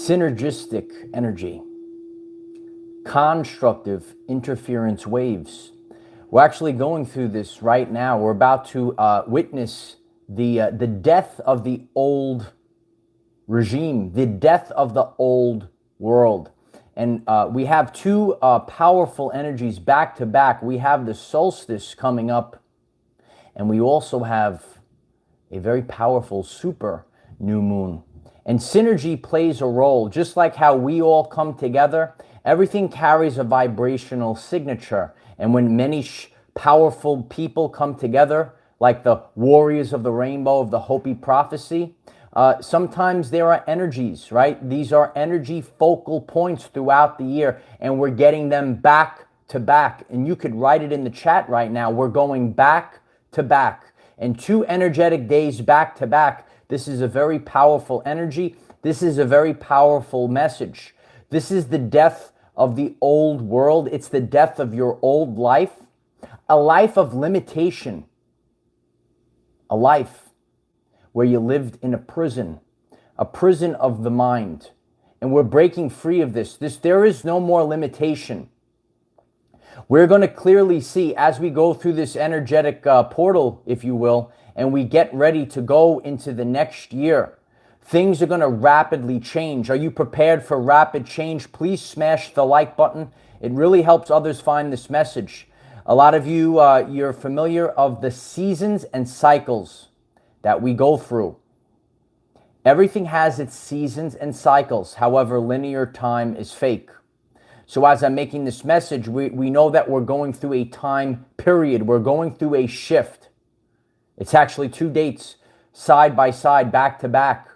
synergistic energy, constructive interference waves. We're actually going through this right now. We're about to witness the death of the old regime, the death of the old world. And we have two powerful energies back to back. We have the solstice coming up, and we also have a very powerful super new moon. And synergy plays a role, just like how we all come together. Everything carries a vibrational signature. And when many powerful people come together, like the warriors of the rainbow of the Hopi prophecy, sometimes there are energies, right? These are energy focal points throughout the year, and we're getting them back to back. And you could write it in the chat right now. We're going back to back. And 2 energetic days back to back. This is a very powerful energy. This is a very powerful message. This is the death of the old world. It's the death of your old life, a life of limitation, a life where you lived in a prison of the mind. And we're breaking free of this. There is no more limitation. We're going to clearly see as we go through this energetic portal, if you will, and we get ready to go into the next year. Things are going to rapidly change. Are you prepared for rapid change? Please smash the like button. It really helps others find this message. A lot of you, you're familiar of the seasons and cycles that we go through. Everything has its seasons and cycles. However, linear time is fake. So as I'm making this message, we know that we're going through a time period. We're going through a shift. It's actually 2 dates side by side, back to back.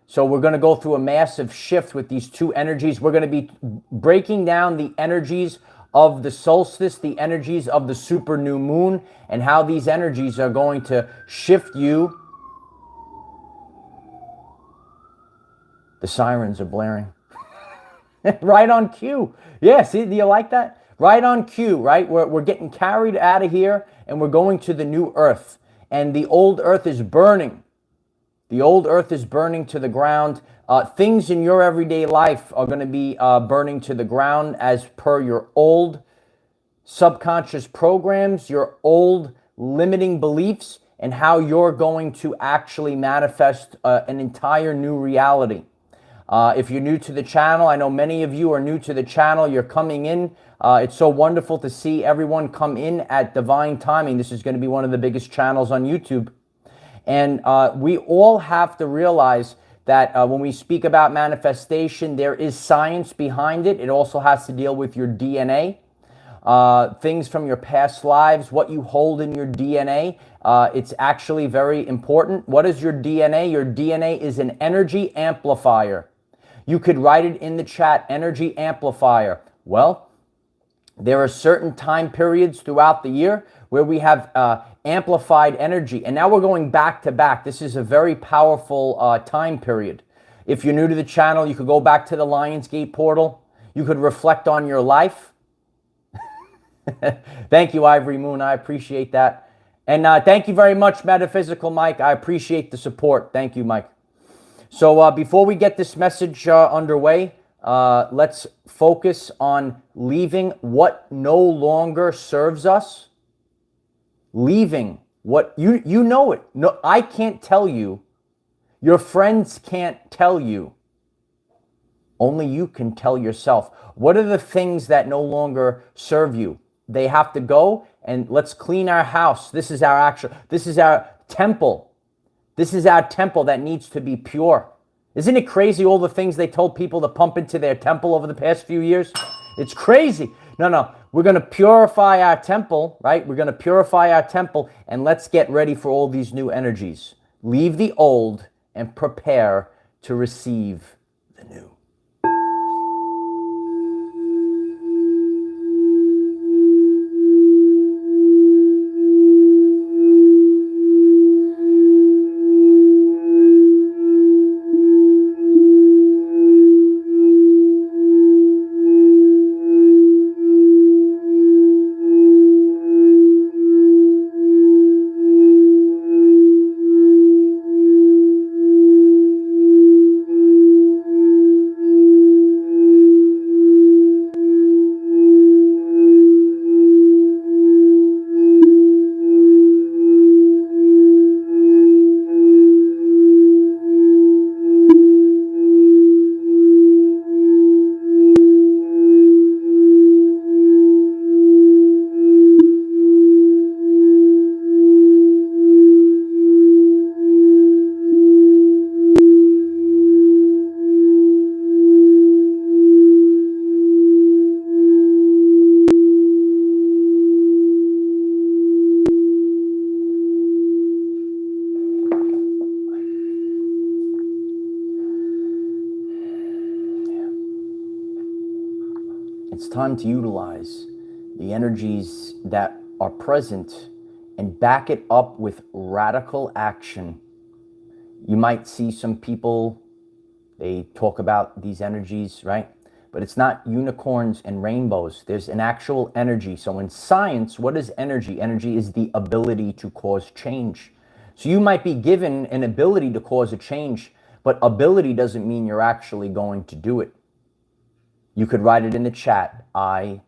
So we're going to go through a massive shift with these 2 energies. We're going to be breaking down the energies of the solstice, the energies of the super new moon, and how these energies are going to shift you. The sirens are blaring. Right on cue. Yeah, see, do you like that? Right on cue, right? We're getting carried out of here, and we're going to the new earth. And the old earth is burning. The old earth is burning to the ground. Things in your everyday life are going to be burning to the ground as per your old subconscious programs, your old limiting beliefs, and how you're going to actually manifest an entire new reality. If you're new to the channel, I know many of you are new to the channel. You're coming in. It's so wonderful to see everyone come in at divine timing. This is going to be one of the biggest channels on YouTube. And we all have to realize that when we speak about manifestation, there is science behind it. It also has to deal with your DNA, things from your past lives, what you hold in your DNA. It's actually very important. What is your DNA? Your DNA is an energy amplifier. You could write it in the chat, energy amplifier. Well, there are certain time periods throughout the year where we have amplified energy. And now we're going back to back. This is a very powerful time period. If you're new to the channel, you could go back to the Lionsgate portal. You could reflect on your life. Thank you, Ivory Moon. I appreciate that. And thank you very much, Metaphysical Mike. I appreciate the support. Thank you, Mike. So before we get this message underway, let's focus on leaving what no longer serves us. Leaving what you know it. No, I can't tell you. Your friends can't tell you. Only you can tell yourself. What are the things that no longer serve you? They have to go, and let's clean our house. This is our temple. This is our temple that needs to be pure. Isn't it crazy all the things they told people to pump into their temple over the past few years? It's crazy. No. We're going to purify our temple, right? We're going to purify our temple, and let's get ready for all these new energies. Leave the old and prepare to receive the new. It's time to utilize the energies that are present and back it up with radical action. You might see some people, they talk about these energies, right? But it's not unicorns and rainbows. There's an actual energy. So in science, what is energy? Energy is the ability to cause change. So you might be given an ability to cause a change, but ability doesn't mean you're actually going to do it. You could write it in the chat. I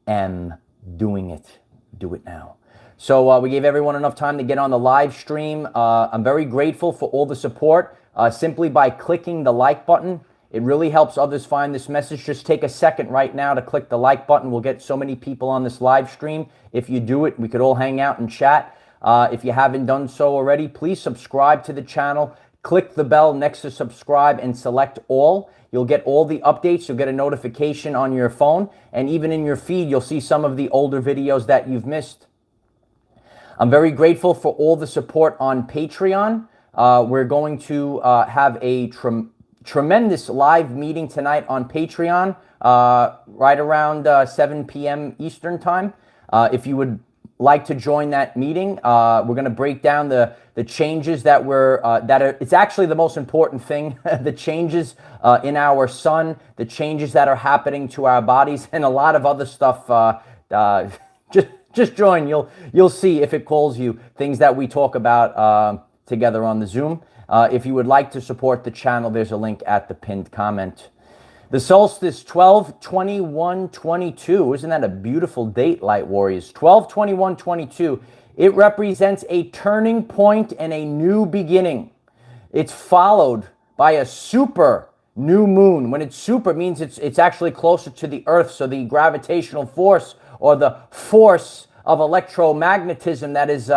am doing it. Do it now. So we gave everyone enough time to get on the live stream. I'm very grateful for all the support. Simply by clicking the like button, it really helps others find this message. Just take a second right now to click the like button. We'll get so many people on this live stream. If you do it, we could all hang out and chat. If you haven't done so already, please subscribe to the channel. Click the bell next to subscribe and select all. You'll get all the updates. You'll get a notification on your phone. And even in your feed, you'll see some of the older videos that you've missed. I'm very grateful for all the support on Patreon. We're going to have a tremendous live meeting tonight on Patreon, right around 7 p.m. Eastern time. If you would like to join that meeting, we're going to break down the changes that it's actually the most important thing, the changes in our sun, the changes that are happening to our bodies, and a lot of other stuff. Just join. You'll see if it calls you, things that we talk about together on the Zoom. If you would like to support the channel, there's a link at the pinned comment. The Solstice 12/21/22. Isn't that a beautiful date, Light Warriors? 12/21/22. It represents a turning point and a new beginning. It's followed by a super new moon. When it's super, it means it's actually closer to the Earth. So the gravitational force, or the force of electromagnetism that is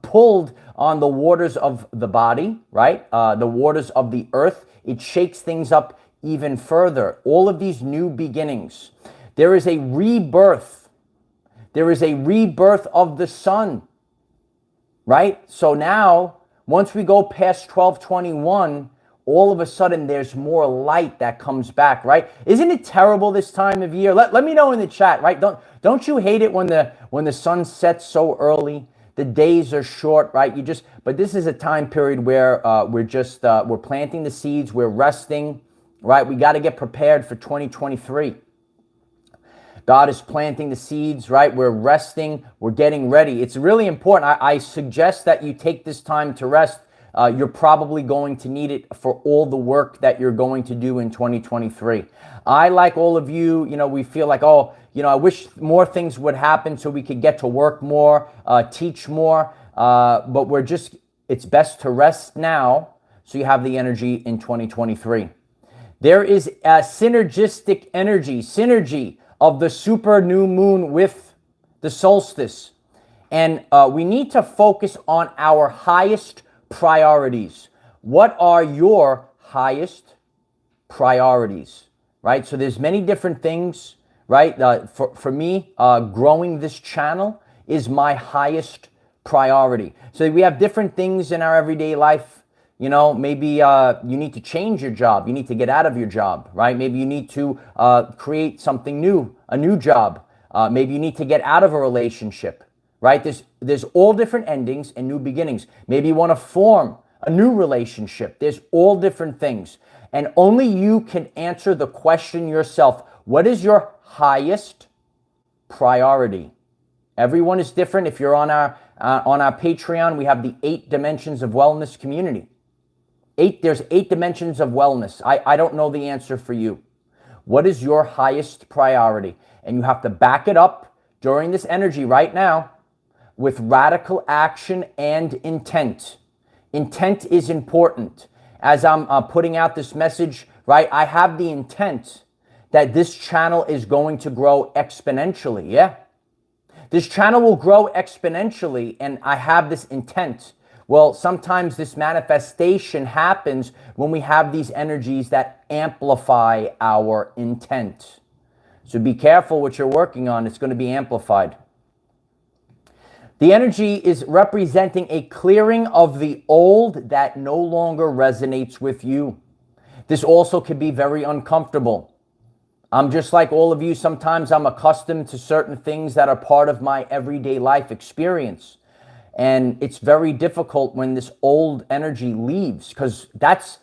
pulled on the waters of the body, right? The waters of the Earth, it shakes things up even further. All of these new beginnings. There is a rebirth. There is a rebirth of the sun, right? So now, once we go past 12/21, all of a sudden there's more light that comes back, right? Isn't it terrible this time of year? Let me know in the chat, right? Don't you hate it when the sun sets so early? The days are short, right? But this is a time period where we're planting the seeds, we're resting, right? We got to get prepared for 2023. God is planting the seeds, right? We're resting, we're getting ready. It's really important. I suggest that you take this time to rest. You're probably going to need it for all the work that you're going to do in 2023. I, like all of you, we feel like, I wish more things would happen so we could get to work more, teach more. But it's best to rest now so you have the energy in 2023. There is a synergistic synergy of the super new moon with the solstice. And we need to focus on our highest priorities. What are your highest priorities, right? So there's many different things, right? For me, growing this channel is my highest priority. So we have different things in our everyday life. Maybe you need to change your job. You need to get out of your job, right? Maybe you need to create something new, a new job. Maybe you need to get out of a relationship, right? There's all different endings and new beginnings. Maybe you want to form a new relationship. There's all different things. And only you can answer the question yourself. What is your highest priority? Everyone is different. If you're on our Patreon, we have the 8 dimensions of wellness community. There's 8 dimensions of wellness. I don't know the answer for you. What is your highest priority? And you have to back it up during this energy right now with radical action and intent. Intent is important. As I'm putting out this message, right, I have the intent that this channel is going to grow exponentially, yeah? This channel will grow exponentially, and I have this intent. Well, sometimes this manifestation happens when we have these energies that amplify our intent. So be careful what you're working on. It's going to be amplified. The energy is representing a clearing of the old that no longer resonates with you. This also can be very uncomfortable. I'm just like all of you. Sometimes I'm accustomed to certain things that are part of my everyday life experience. And it's very difficult when this old energy leaves, because that's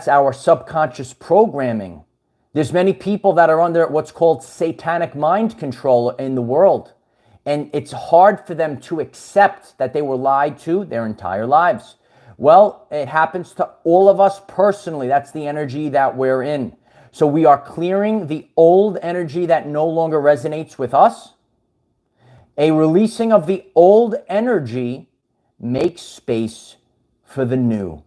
our subconscious programming. There's many people that are under what's called satanic mind control in the world. And it's hard for them to accept that they were lied to their entire lives. Well, it happens to all of us personally. That's the energy that we're in. So we are clearing the old energy that no longer resonates with us. A releasing of the old energy makes space for the new.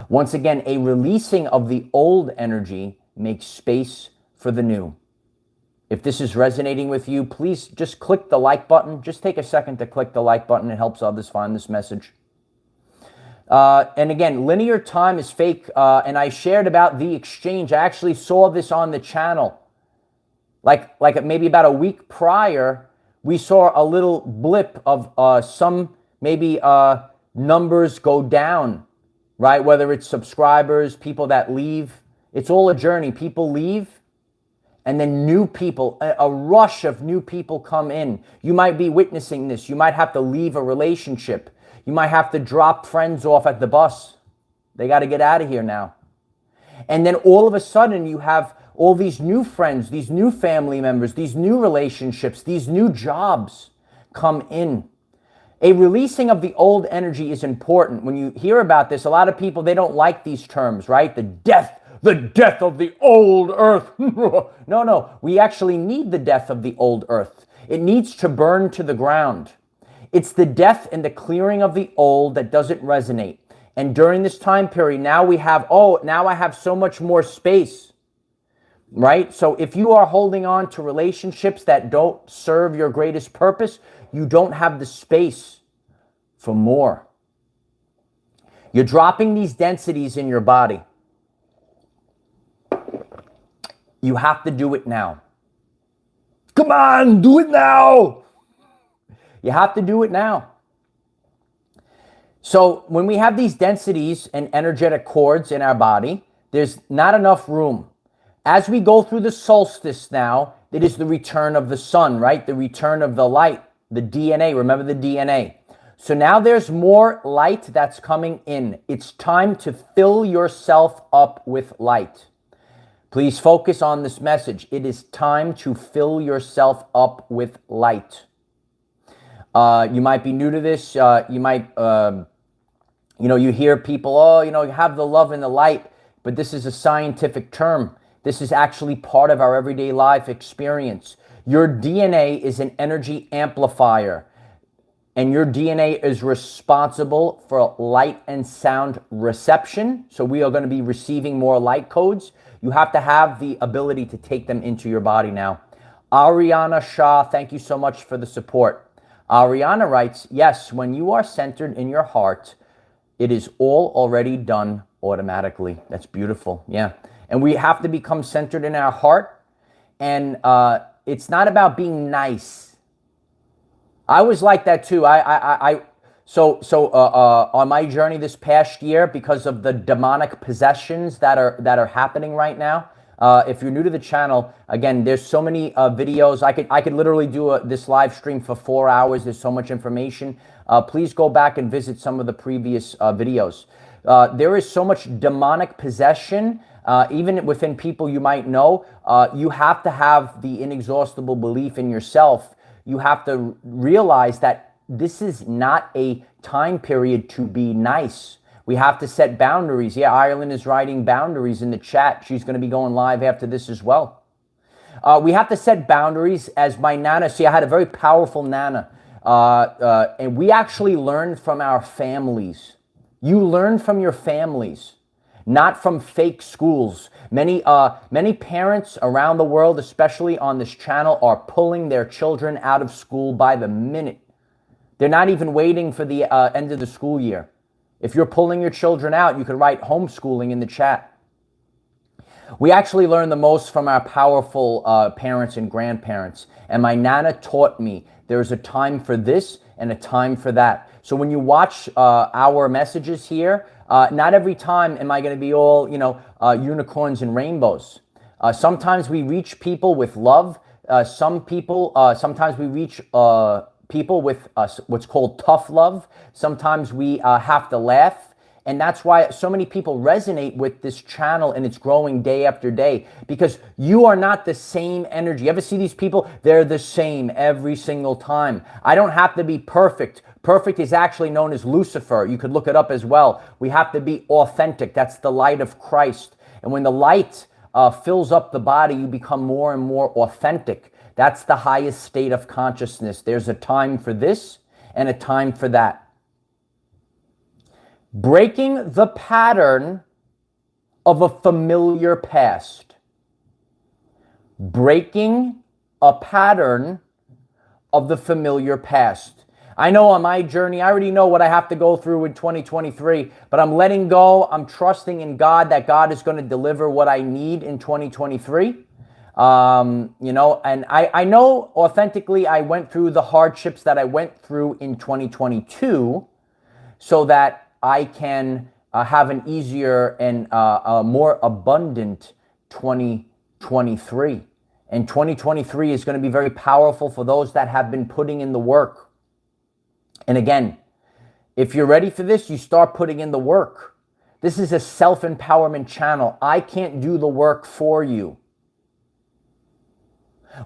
Once again, a releasing of the old energy makes space for the new. If this is resonating with you, please just click the like button. Just take a second to click the like button. It helps others find this message. And again, linear time is fake. And I shared about the exchange. I actually saw this on the channel. Like maybe about a week prior, we saw a little blip of some maybe numbers go down, right? Whether it's subscribers, people that leave. It's all a journey. People leave, and then new people, a rush of new people come in. You might be witnessing this. You might have to leave a relationship. You might have to drop friends off at the bus. They got to get out of here now. And then all of a sudden you have all these new friends, these new family members, these new relationships, these new jobs come in. A releasing of the old energy is important. When you hear about this, a lot of people, they don't like these terms, right? The death of the old earth. No, we actually need the death of the old earth. It needs to burn to the ground. It's the death and the clearing of the old that doesn't resonate. And during this time period, now we have, now I have so much more space, right? So if you are holding on to relationships that don't serve your greatest purpose, you don't have the space for more. You're dropping these densities in your body. You have to do it now. Come on, do it now. You have to do it now. So when we have these densities and energetic cords in our body, there's not enough room. As we go through the solstice now, it is the return of the sun, right? The return of the light, the DNA. Remember the DNA. So now there's more light that's coming in. It's time to fill yourself up with light. Please focus on this message. It is time to fill yourself up with light. You might be new to this. You might, you hear people, you have the love and the light, but this is a scientific term. This is actually part of our everyday life experience. Your DNA is an energy amplifier, and your DNA is responsible for light and sound reception. So we are going to be receiving more light codes. You have to have the ability to take them into your body now. Ariana Shah, thank you so much for the support. Ariana writes, yes, when you are centered in your heart, it is all already done automatically. That's beautiful. Yeah. And we have to become centered in our heart. And it's not about being nice. I was like that too. So on my journey this past year, because of the demonic possessions that are happening right now, if you're new to the channel, again, there's so many videos. I could literally do this live stream for 4 hours. There's so much information. Please go back and visit some of the previous videos. There is so much demonic possession, even within people you might know. You have to have the inexhaustible belief in yourself. You have to realize that this is not a time period to be nice. We have to set boundaries. Yeah, Ireland is writing boundaries in the chat. She's going to be going live after this as well. We have to set boundaries. As my Nana, see, I had a very powerful Nana. And we actually learned from our families. You learn from your families, not from fake schools. Many parents around the world, especially on this channel, are pulling their children out of school by the minute. They're not even waiting for the end of the school year. If you're pulling your children out, you could write homeschooling in the chat. We actually learn the most from our powerful parents and grandparents. And my Nana taught me there's a time for this and a time for that. So when you watch our messages here, not every time am I going to be all, unicorns and rainbows. Sometimes we reach people with love. Sometimes we reach people with what's called tough love. Sometimes we have to laugh. And that's why so many people resonate with this channel, and it's growing day after day, because you are not the same energy. You ever see these people? They're the same every single time. I don't have to be perfect. Perfect is actually known as Lucifer. You could look it up as well. We have to be authentic. That's the light of Christ. And when the light fills up the body, you become more and more authentic. That's the highest state of consciousness. There's a time for this and a time for that. Breaking the pattern of a familiar past. Breaking a pattern of the familiar past. I know on my journey, I already know what I have to go through in 2023, but I'm letting go. I'm trusting in God that God is going to deliver what I need in 2023. And I know authentically I went through the hardships that I went through in 2022 so that I can have an easier and a more abundant 2023. And 2023 is going to be very powerful for those that have been putting in the work. And again, if you're ready for this, you start putting in the work. This is a self-empowerment channel. I can't do the work for you.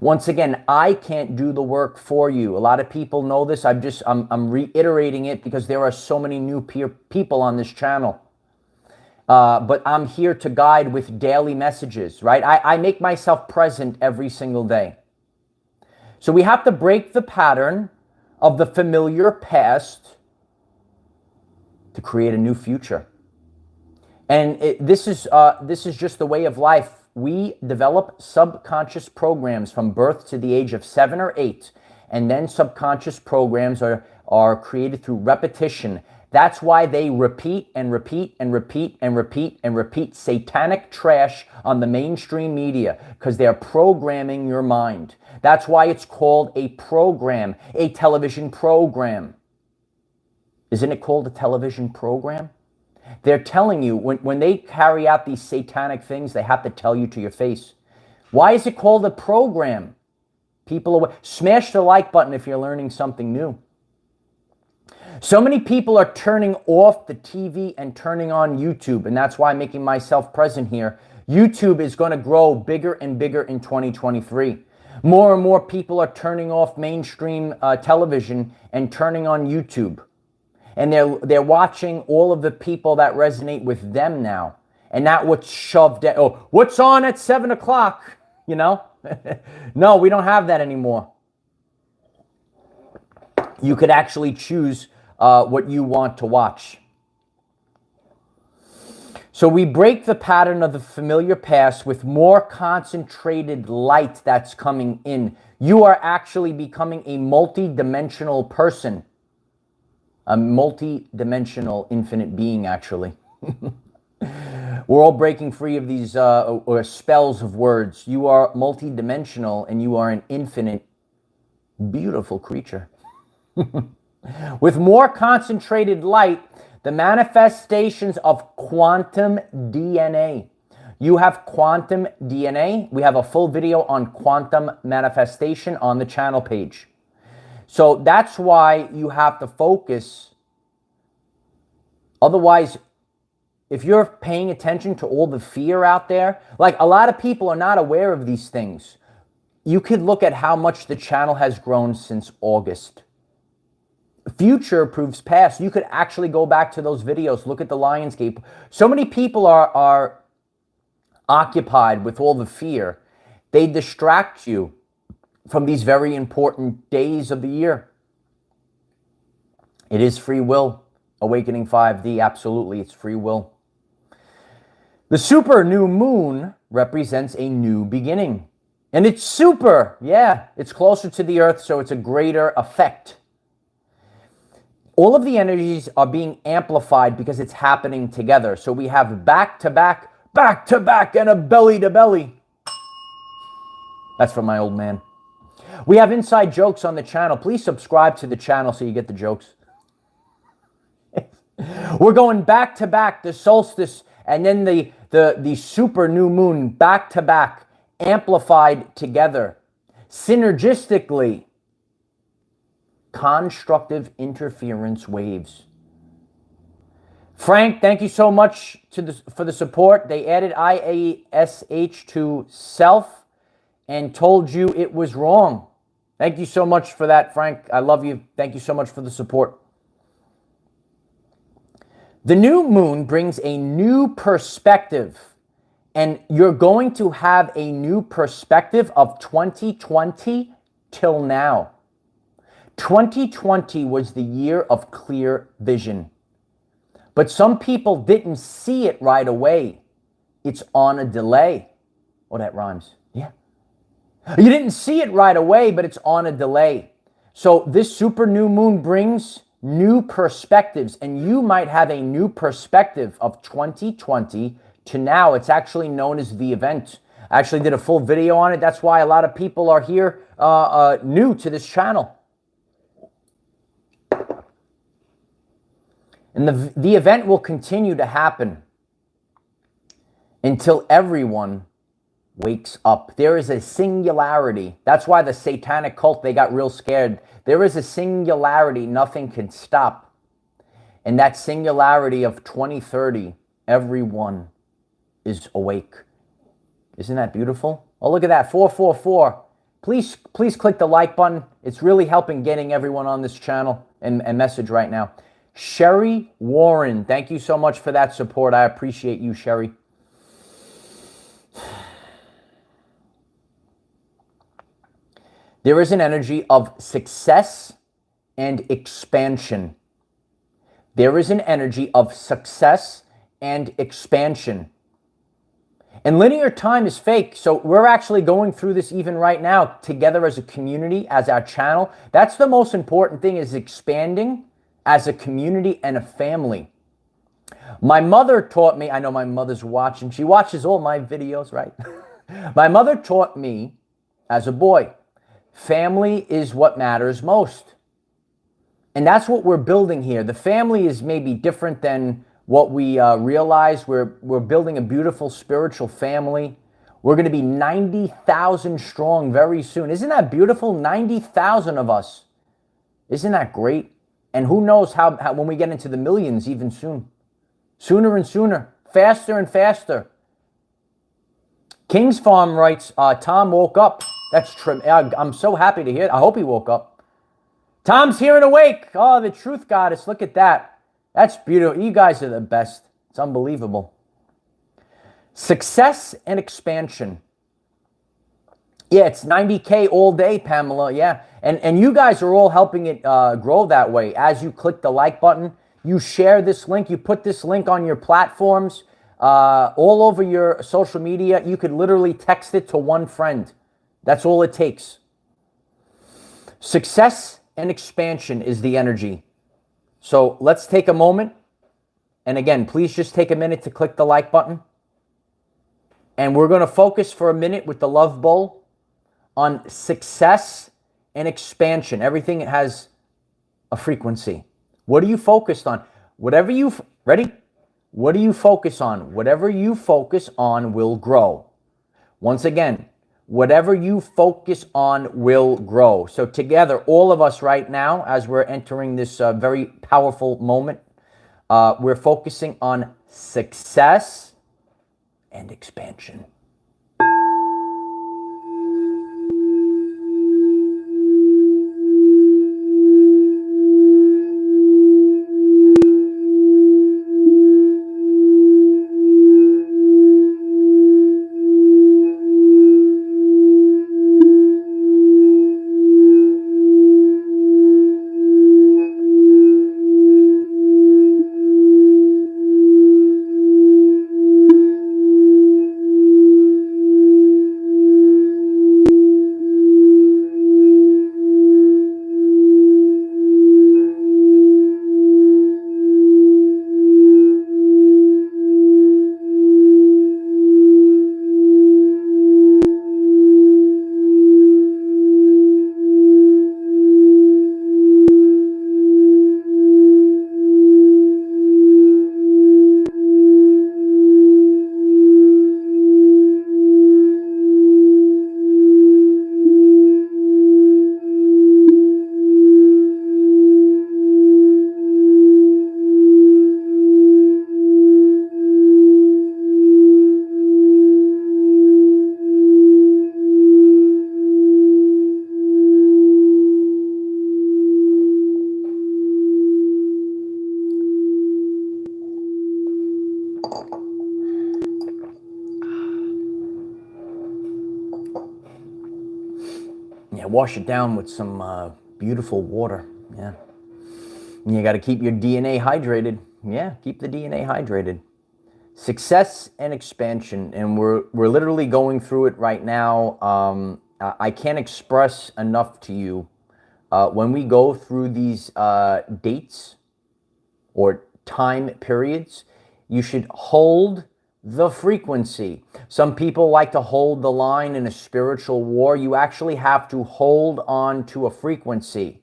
Once again, I can't do the work for you. A lot of people know this. I'm reiterating it because there are so many new people on this channel. But I'm here to guide with daily messages, right? I make myself present every single day. So we have to break the pattern of the familiar past to create a new future. And this is just the way of life. We develop subconscious programs from birth to the age of 7 or 8. And then subconscious programs are created through repetition. That's why they repeat and repeat and repeat and repeat and repeat satanic trash on the mainstream media, because they're programming your mind. That's why it's called a program, a television program. Isn't it called a television program? They're telling you, when they carry out these satanic things, they have to tell you to your face. Why is it called a program? People, smash the like button if you're learning something new. So many people are turning off the TV and turning on YouTube, and that's why I'm making myself present here. YouTube is going to grow bigger and bigger in 2023. More and more people are turning off mainstream television and turning on YouTube. And they're watching all of the people that resonate with them now. And not what's shoved at, oh, what's on at 7 o'clock, you know? No, we don't have that anymore. You could actually choose what you want to watch. So we break the pattern of the familiar past with more concentrated light that's coming in. You are actually becoming a multi-dimensional person. A multi-dimensional infinite being, actually. We're all breaking free of these or spells of words. You are multi-dimensional and you are an infinite, beautiful creature. With more concentrated light, the manifestations of quantum DNA. You have quantum DNA. We have a full video on quantum manifestation on the channel page. So that's why you have to focus. Otherwise, if you're paying attention to all the fear out there, like a lot of people are not aware of these things. You could look at how much the channel has grown since August. Future proves past. You could actually go back to those videos, look at the Lionsgate. So many people are occupied with all the fear. They distract you from these very important days of the year. It is free will. Awakening 5D, absolutely, it's free will. The super new moon represents a new beginning. And it's super, yeah, it's closer to the earth, so it's a greater effect. All of the energies are being amplified because it's happening together. So we have back to back, and a belly to belly. That's from my old man. We have inside jokes on the channel. Please subscribe to the channel so you get the jokes. We're going back to back, the solstice and then the super new moon back to back. amplified together, synergistically, constructive interference waves. Frank, thank you so much for the support. They added IASH to self and told you it was wrong. Thank you so much for that, Frank. I love you. Thank you so much for the support. The new moon brings a new perspective, and you're going to have a new perspective of 2020 till now. 2020 was the year of clear vision, but some people didn't see it right away. It's on a delay. Oh, that rhymes. Yeah. You didn't see it right away, but it's on a delay. So this super new moon brings new perspectives, and you might have a new perspective of 2020 to now. It's actually known as the event. I actually did a full video on it. That's why a lot of people are here new to this channel. And the event will continue to happen until everyone wakes up. There is a singularity. That's why the satanic cult, they got real scared. There is a singularity nothing can stop. And that singularity of 2030, everyone is awake. Isn't that beautiful? Oh, look at that, 444. Please click the like button. It's really helping getting everyone on this channel and message right now. Sherry Warren, thank you so much for that support. I appreciate you, Sherry. There is an energy of success and expansion. There is an energy of success and expansion. And linear time is fake, so we're actually going through this even right now together as a community, as our channel. That's the most important thing, is expanding as a community and a family. My mother taught me, I know my mother's watching, she watches all my videos, right? My mother taught me as a boy, family is what matters most. And that's what we're building here. The family is maybe different than what we realize. We're building a beautiful spiritual family. We're going to be 90,000 strong very soon. Isn't that beautiful? 90,000 of us. Isn't that great? And who knows how when we get into the millions even soon. Sooner and sooner. Faster and faster. King's Farm writes, Tom woke up. That's true. I'm so happy to hear it. I hope he woke up. Tom's here and awake. Oh, the truth goddess. Look at that. That's beautiful. You guys are the best. It's unbelievable. Success and expansion. Yeah, it's 90K all day, Pamela. Yeah. And you guys are all helping it grow that way. As you click the like button, you share this link, you put this link on your platforms, all over your social media. You could literally text it to one friend. That's all it takes. Success and expansion is the energy. So let's take a moment. And again, please just take a minute to click the like button. And we're going to focus for a minute with the love bowl on success and expansion. Everything has a frequency. What are you focused on? Whatever you, ready? What do you focus on? Whatever you focus on will grow. Once again, whatever you focus on will grow. So together, all of us right now, as we're entering this very powerful moment, we're focusing on success and expansion. wash it down with some beautiful water. Yeah. And you got to keep your DNA hydrated. Yeah, keep the DNA hydrated. Success and expansion, and we're literally going through it right now. I can't express enough to you when we go through these dates or time periods. You should hold the frequency. Some people like to hold the line in a spiritual war. You actually have to hold on to a frequency.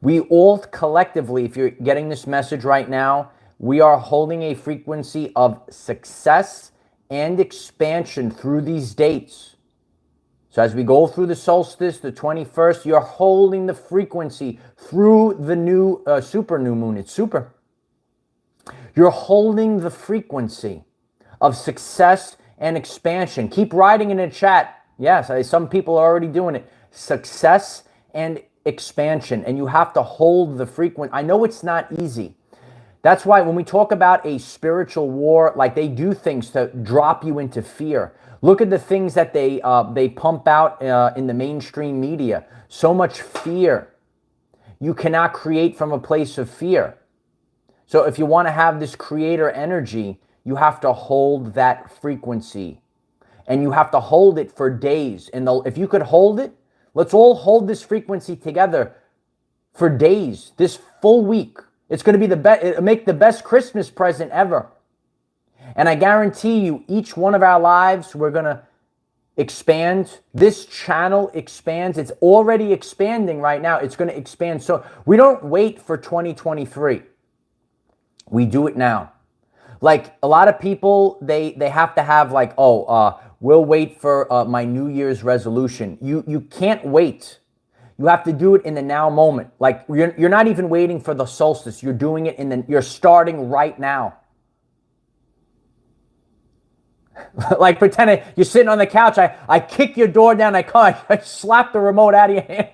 We all collectively, if you're getting this message right now, we are holding a frequency of success and expansion through these dates. So as we go through the solstice, the 21st, you're holding the frequency through the new super new moon. It's super. You're holding the frequency of success and expansion. Keep writing in the chat. Yes, some people are already doing it. Success and expansion. And you have to hold the frequency. I know it's not easy. That's why when we talk about a spiritual war, like they do things to drop you into fear. Look at the things that they pump out in the mainstream media. So much fear. You cannot create from a place of fear. So if you want to have this creator energy, you have to hold that frequency. And you have to hold it for days. And if you could hold it, let's all hold this frequency together for days, this full week. It's going to be the best. It'll make the best Christmas present ever. And I guarantee you, each one of our lives, we're going to expand. This channel expands. It's already expanding right now. It's going to expand. So we don't wait for 2023. We do it now. Like a lot of people, they have to have like, we'll wait for my New Year's resolution. You can't wait. You have to do it in the now moment. Like you're not even waiting for the solstice. You're doing it you're starting right now. Like pretending you're sitting on the couch. I kick your door down. I slap the remote out of your hand.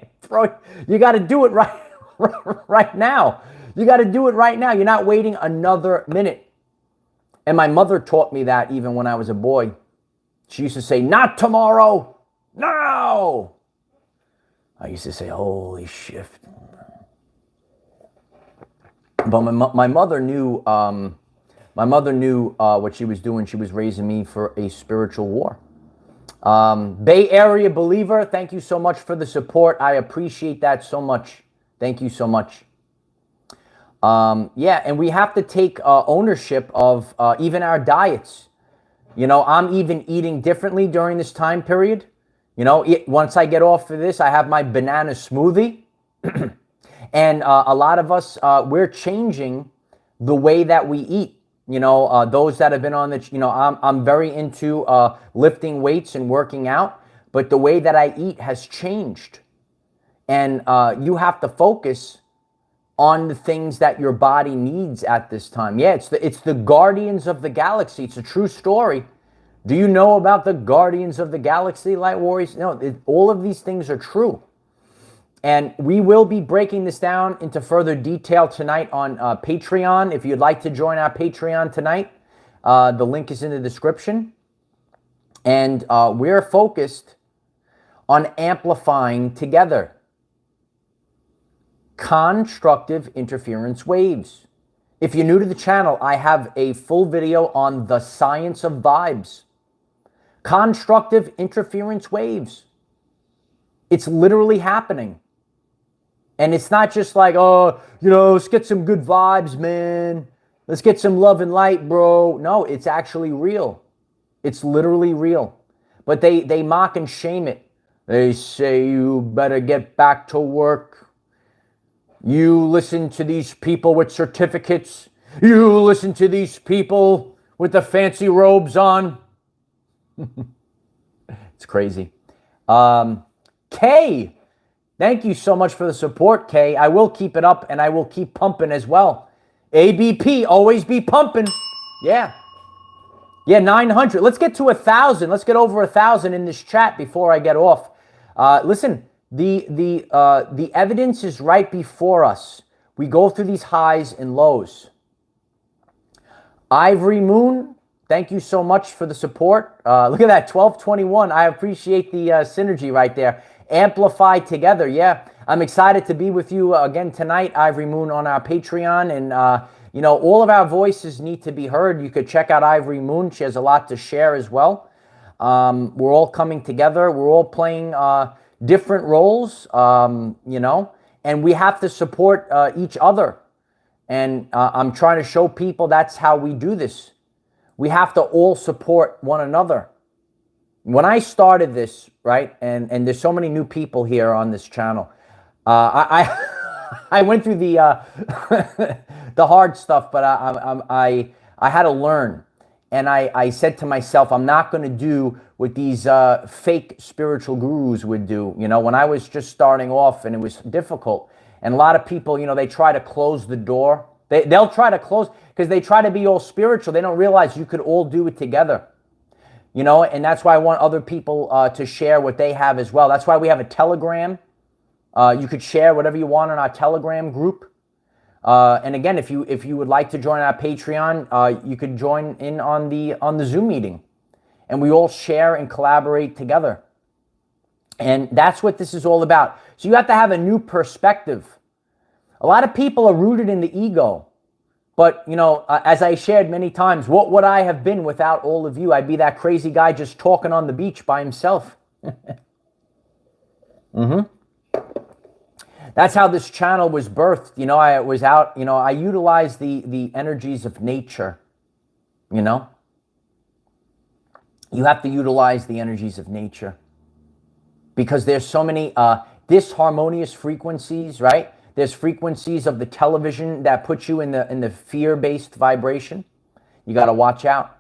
You got to do it right now. You got to do it right now. You're not waiting another minute. And my mother taught me that even when I was a boy. She used to say, not tomorrow, now. I used to say, holy shit. But my mother knew what she was doing. She was raising me for a spiritual war. Bay Area believer, thank you so much for the support. I appreciate that so much. Thank you so much. Yeah, and we have to take ownership of even our diets. You know, I'm even eating differently during this time period. You know, once I get off of this, I have my banana smoothie. And a lot of us, we're changing the way that we eat. You know, those that have been on the, I'm very into lifting weights and working out. But the way that I eat has changed. And you have to focus on the things that your body needs at this time. Yeah, it's the Guardians of the Galaxy. It's a true story. Do you know about the Guardians of the Galaxy, Light Warriors? No, all of these things are true. And we will be breaking this down into further detail tonight on Patreon. If you'd like to join our Patreon tonight, the link is in the description. And we're focused on amplifying together constructive interference waves. If you're new to the channel, I have a full video on the science of vibes. Constructive interference waves. It's literally happening. And it's not just like, let's get some good vibes, man. Let's get some love and light, bro. No, it's actually real. It's literally real. But they mock and shame it. They say you better get back to work. You listen to these people with certificates. You listen to these people with the fancy robes on. It's crazy. Kay, thank you so much for the support, Kay. I will keep it up and I will keep pumping as well. ABP, always be pumping. Yeah. Yeah, 900. Let's get to 1,000. Let's get over 1,000 in this chat before I get off. Listen, the evidence is right before us. We go through these highs and lows. Ivory Moon, thank you so much for the support. Look at that, 1221. I appreciate the synergy right there. amplify together. Yeah, I'm excited to be with you again tonight, Ivory Moon, on our Patreon. And, you know, all of our voices need to be heard. You could check out Ivory Moon. She has a lot to share as well. We're all coming together. We're all playing different roles, you know, and we have to support each other. And I'm trying to show people that's how we do this. We have to all support one another. When I started this, right, and there's so many new people here on this channel, I went through the the hard stuff, but I had to learn. And I said to myself, I'm not going to do what these fake spiritual gurus would do. You know, when I was just starting off and it was difficult, and a lot of people, you know, they try to close the door. They'll try to close because they try to be all spiritual. They don't realize you could all do it together. You know, and that's why I want other people to share what they have as well. That's why we have a Telegram. You could share whatever you want on our Telegram group. And again, if you would like to join our Patreon, you could join in on the Zoom meeting, and we all share and collaborate together. And that's what this is all about. So you have to have a new perspective. A lot of people are rooted in the ego, but you know, as I shared many times, what would I have been without all of you? I'd be that crazy guy just talking on the beach by himself. That's how this channel was birthed. You know, I was out, you know, I utilized the energies of nature, you know. You have to utilize the energies of nature because there's so many disharmonious frequencies, right? There's frequencies of the television that put you in the fear-based vibration. You got to watch out.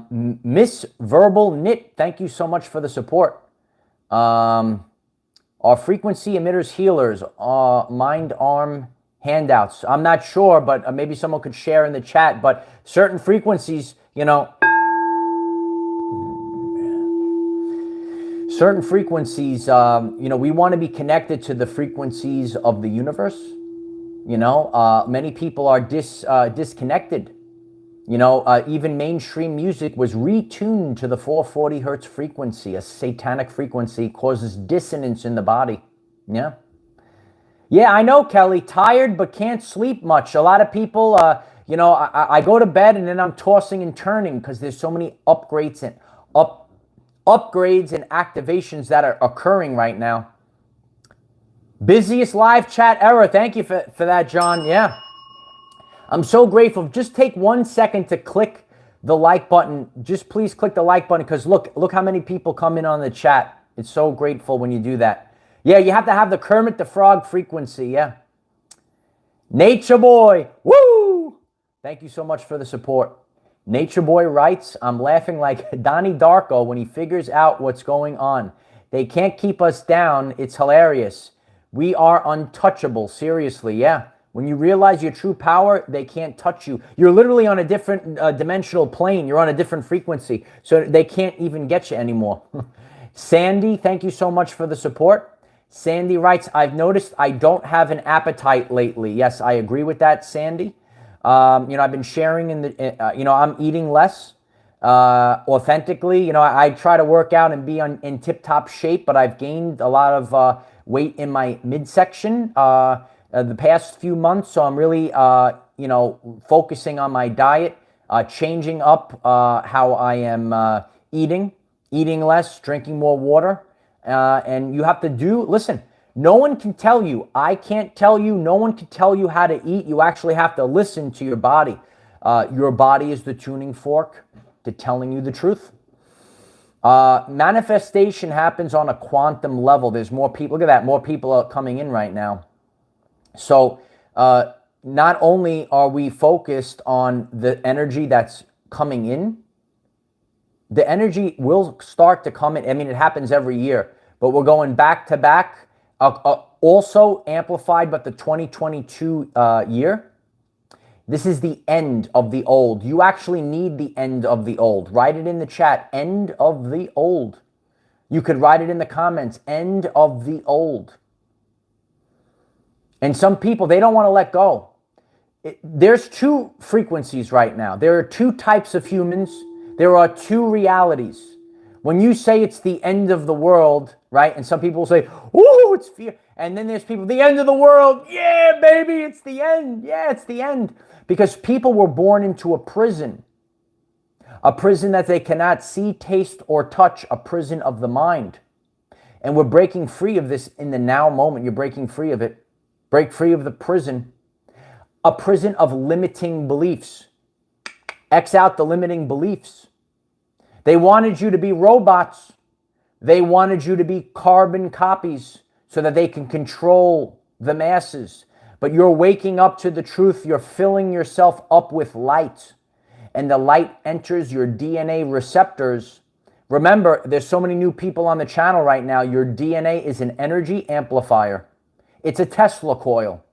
Miss Verbal Knit, thank you so much for the support. Are frequency emitters healers? Mind arm handouts? I'm not sure, but maybe someone could share in the chat. But certain frequencies, you know, certain frequencies, you know, we want to be connected to the frequencies of the universe. You know, many people are disconnected. You know, even mainstream music was retuned to the 440 hertz frequency. A satanic frequency causes dissonance in the body. Yeah. Yeah, I know, Kelly. Tired but can't sleep much. A lot of people, you know, I go to bed and then I'm tossing and turning because there's so many upgrades and upgrades and activations that are occurring right now. Busiest live chat ever. Thank you for that, John. Yeah. I'm so grateful. Just take 1 second to click the like button. Just please click the like button because look how many people come in on the chat. It's so grateful when you do that. Yeah, you have to have the Kermit the Frog frequency. Yeah. Nature Boy. Woo! Thank you so much for the support. Nature Boy writes, I'm laughing like Donnie Darko when he figures out what's going on. They can't keep us down. It's hilarious. We are untouchable. Seriously. Yeah. When you realize your true power, they can't touch you. You're literally on a different dimensional plane. You're on a different frequency. So they can't even get you anymore. Sandy, thank you so much for the support. Sandy writes, I've noticed I don't have an appetite lately. Yes, I agree with that, Sandy. You know, I've been sharing in the, you know, I'm eating less authentically. You know, I try to work out and be in tip-top shape, but I've gained a lot of weight in my midsection the past few months, so I'm really, you know, focusing on my diet, changing up how I am eating less, drinking more water, and you have to listen, no one can tell you, I can't tell you, no one can tell you how to eat. You actually have to listen to your body. Your body is the tuning fork to telling you the truth. Manifestation happens on a quantum level. There's more people, look at that, more people are coming in right now. So not only are we focused on the energy that's coming in, the energy will start to come in. I mean, it happens every year, but we're going back to back, also amplified, but the 2022 year. This is the end of the old. You actually need the end of the old. Write it in the chat, end of the old. You could write it in the comments, end of the old. And some people, they don't want to let go. There's two frequencies right now. There are two types of humans. There are two realities. When you say it's the end of the world, right? And some people say, "Ooh, it's fear." And then there's people, the end of the world. Yeah, baby, it's the end. Yeah, it's the end. Because people were born into a prison that they cannot see, taste, or touch, a prison of the mind. And we're breaking free of this in the now moment. You're breaking free of it. Break free of the prison. A prison of limiting beliefs. X out the limiting beliefs. They wanted you to be robots. They wanted you to be carbon copies so that they can control the masses. But you're waking up to the truth. You're filling yourself up with light. And the light enters your DNA receptors. Remember, there's so many new people on the channel right now. Your DNA is an energy amplifier. It's a Tesla coil.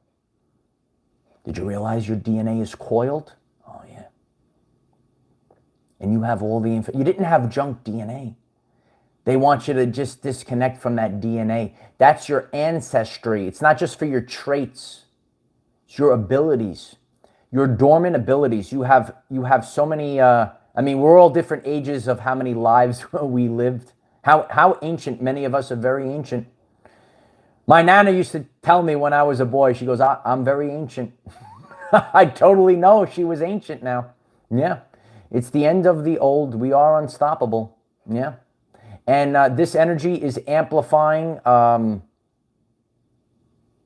Did you realize your DNA is coiled? Oh, yeah. And you have all the info. You didn't have junk DNA. They want you to just disconnect from that DNA. That's your ancestry. It's not just for your traits. It's your abilities, your dormant abilities. You have so many, we're all different ages of how many lives we lived. How ancient. Many of us are very ancient. My nana used to tell me when I was a boy, she goes, I'm very ancient. I totally know she was ancient now. Yeah. It's the end of the old. We are unstoppable. Yeah. And this energy is amplifying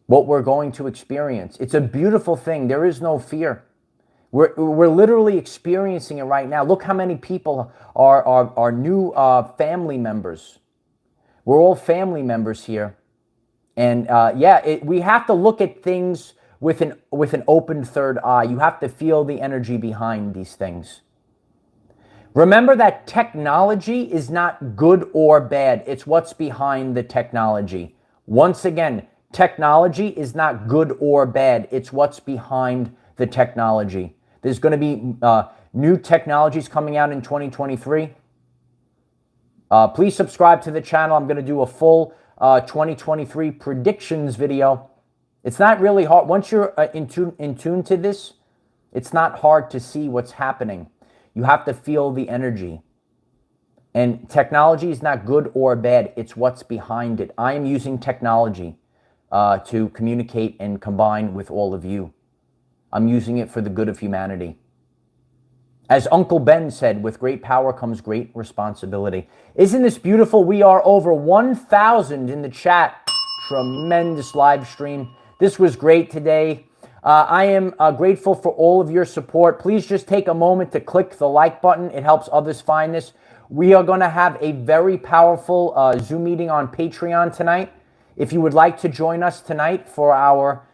what we're going to experience. It's a beautiful thing. There is no fear. We're literally experiencing it right now. Look how many people are new family members. We're all family members here. And we have to look at things with an open third eye. You have to feel the energy behind these things. Remember that technology is not good or bad. It's what's behind the technology. Once again, technology is not good or bad. It's what's behind the technology. There's going to be new technologies coming out in 2023. Please subscribe to the channel. I'm going to do a full 2023 predictions video. It's not really hard. Once you're in tune to this, it's not hard to see what's happening. You have to feel the energy. And technology is not good or bad. It's what's behind it. I am using technology to communicate and combine with all of you. I'm using it for the good of humanity. As Uncle Ben said, with great power comes great responsibility. Isn't this beautiful? We are over 1,000 in the chat. Tremendous live stream. This was great today. I am grateful for all of your support. Please just take a moment to click the like button. It helps others find this. We are going to have a very powerful Zoom meeting on Patreon tonight. If you would like to join us tonight for our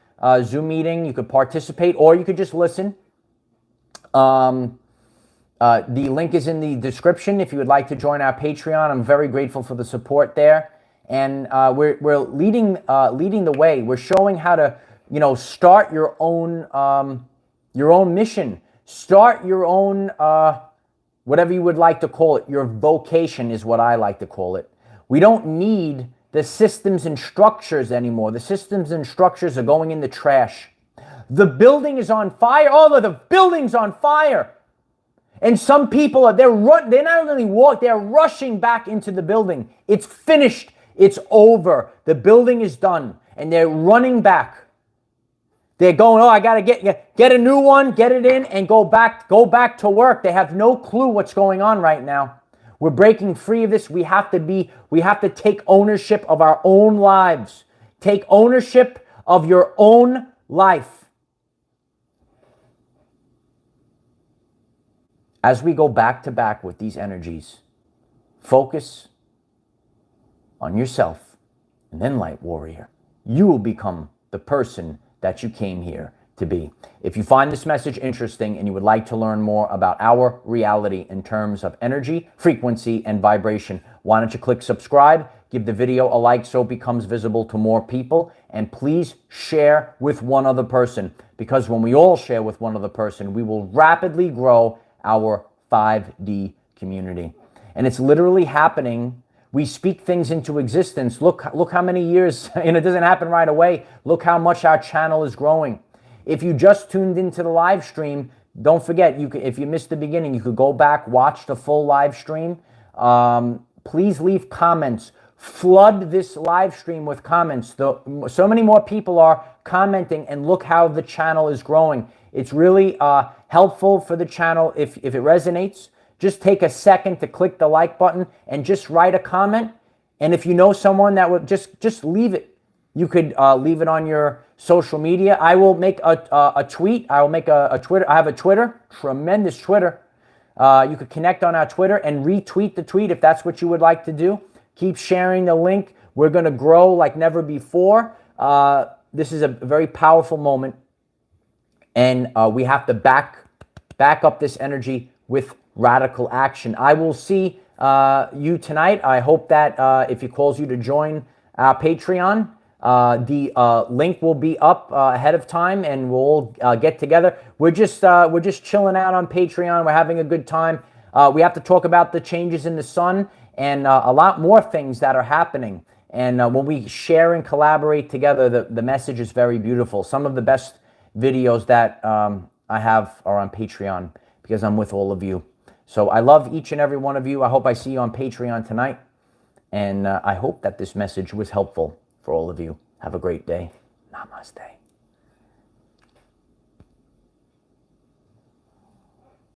Zoom meeting, you could participate or you could just listen. The link is in the description if you would like to join our Patreon. I'm very grateful for the support there. And we're leading the way. We're showing how to start your own mission. Start your own, whatever you would like to call it. Your vocation is what I like to call it. We don't need the systems and structures anymore. The systems and structures are going in the trash. The building is on fire. Oh, the building's on fire. And some people they're not only they're rushing back into the building. It's finished. It's over. The building is done. And they're running back. They're going, I got to get a new one, get it in, and go back to work. They have no clue what's going on right now. We're breaking free of this. We have to take ownership of our own lives. Take ownership of your own life. As we go back to back with these energies, focus on yourself, and then, light warrior, you will become the person that you came here to be. If you find this message interesting and you would like to learn more about our reality in terms of energy, frequency, and vibration, why don't you click subscribe, give the video a like so it becomes visible to more people, and please share with one other person, because when we all share with one other person, we will rapidly grow our 5D community. And it's literally happening. We speak things into existence. Look how many years, and it doesn't happen right away. Look how much our channel is growing. If you just tuned into the live stream, don't forget, if you missed the beginning, you could go back, watch the full live stream. please leave comments. Flood this live stream with comments. So many more people are commenting, and look how the channel is growing. It's really helpful for the channel. If it resonates, just take a second to click the like button and just write a comment. And if you know someone that would just leave it. You could leave it on your social media. I will make a tweet. I will make a Twitter. I have a Twitter, tremendous Twitter. You could connect on our Twitter and retweet the tweet if that's what you would like to do. Keep sharing the link. We're going to grow like never before. This is a very powerful moment, and we have to back up this energy with radical action. I will see you tonight. I hope that if he calls you to join our Patreon, the link will be up ahead of time, and we'll get together. We're just chilling out on Patreon. We're having a good time. We have to talk about the changes in the sun and a lot more things that are happening. And when we share and collaborate together, the message is very beautiful. Some of the best videos that I have are on Patreon because I'm with all of you. So I love each and every one of you. I hope I see you on Patreon tonight. And I hope that this message was helpful for all of you. Have a great day. Namaste.